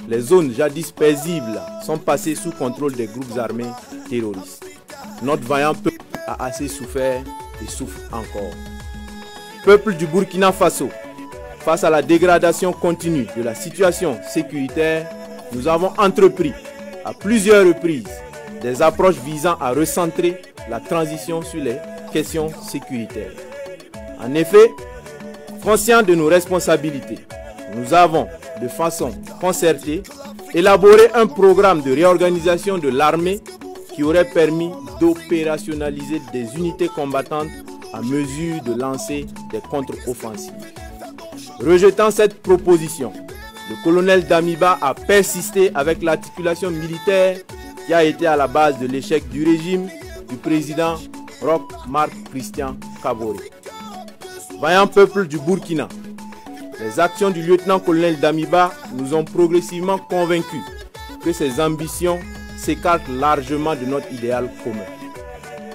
les zones jadis paisibles sont passées sous contrôle des groupes armés terroristes. Notre vaillant peuple a assez souffert et souffre encore. Peuple du Burkina Faso, face à la dégradation continue de la situation sécuritaire, nous avons entrepris à plusieurs reprises des approches visant à recentrer la transition sur les questions sécuritaires. En effet, conscients de nos responsabilités, nous avons, de façon concertée, élaboré un programme de réorganisation de l'armée qui aurait permis d'opérationnaliser des unités combattantes à mesure de lancer des contre-offensives. Rejetant cette proposition, le colonel Damiba a persisté avec l'articulation militaire qui a été à la base de l'échec du régime du président Roch Marc Christian Kaboré. Vaillant peuple du Burkina, les actions du lieutenant-colonel Damiba nous ont progressivement convaincus que ses ambitions s'écartent largement de notre idéal commun.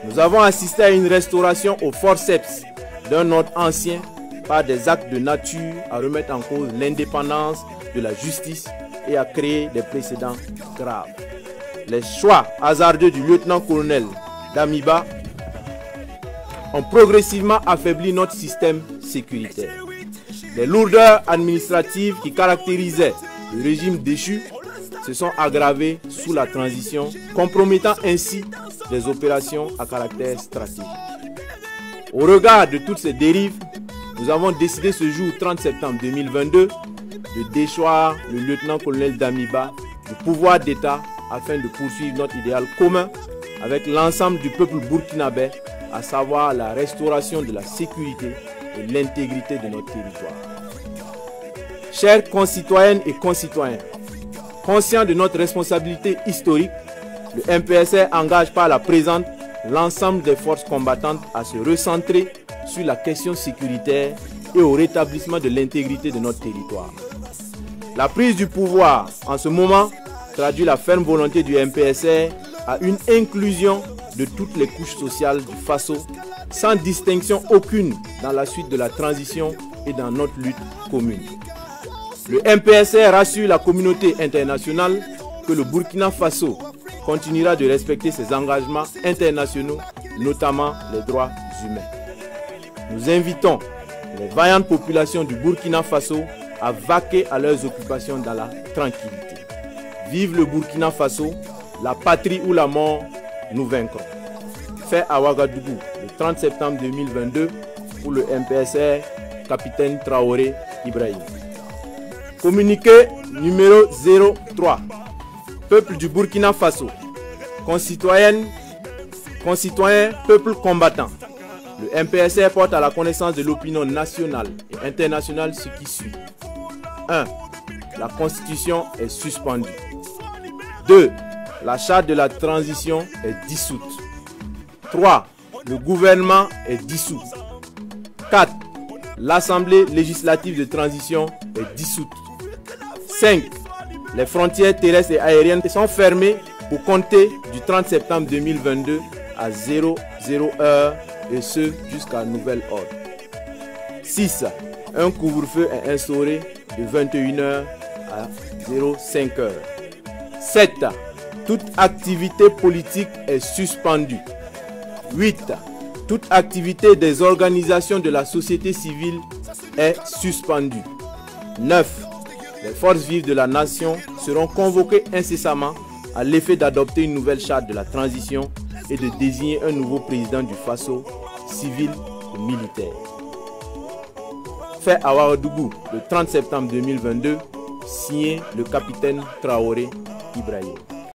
Nous avons assisté à une restauration au forceps d'un ordre ancien par des actes de nature à remettre en cause l'indépendance de la justice et à créer des précédents graves. Les choix hasardeux du lieutenant-colonel Damiba ont progressivement affaibli notre système sécuritaire. Les lourdeurs administratives qui caractérisaient le régime déchu se sont aggravées sous la transition, compromettant ainsi des opérations à caractère stratégique. Au regard de toutes ces dérives, nous avons décidé ce jour 30 septembre 2022 de déchoir le lieutenant-colonel Damiba du pouvoir d'État afin de poursuivre notre idéal commun avec l'ensemble du peuple burkinabé, à savoir la restauration de la sécurité et l'intégrité de notre territoire. Chers concitoyennes et concitoyens, conscients de notre responsabilité historique, le MPSR engage par la présente l'ensemble des forces combattantes à se recentrer sur la question sécuritaire et au rétablissement de l'intégrité de notre territoire. La prise du pouvoir en ce moment traduit la ferme volonté du MPSR à une inclusion de toutes les couches sociales du Faso, sans distinction aucune dans la suite de la transition et dans notre lutte commune. Le MPSR rassure la communauté internationale que le Burkina Faso continuera de respecter ses engagements internationaux, notamment les droits humains. Nous invitons les vaillantes populations du Burkina Faso à vaquer à leurs occupations dans la tranquillité. Vive le Burkina Faso, la patrie ou la mort, nous vaincrons. Fait à Ouagadougou le 30 septembre 2022 pour le MPSR, capitaine Traoré Ibrahim. Communiqué numéro 03. Peuple du Burkina Faso, concitoyens, peuple combattant. Le MPSR porte à la connaissance de l'opinion nationale et internationale ce qui suit. 1. La Constitution est suspendue. 2. La charte de la transition est dissoute. 3. Le gouvernement est dissous. 4. L'Assemblée législative de transition est dissoute. 5. Les frontières terrestres et aériennes sont fermées pour compter du 30 septembre 2022 à 00h et ce jusqu'à nouvel ordre. 6. Un couvre-feu est instauré de 21h à 05h. 7. Toute activité politique est suspendue. 8. Toute activité des organisations de la société civile est suspendue. 9. Les forces vives de la nation seront convoquées incessamment à l'effet d'adopter une nouvelle charte de la transition et de désigner un nouveau président du Faso, civil et militaire. Fait à Ouagadougou le 30 septembre 2022, signé le capitaine Traoré Ibrahim.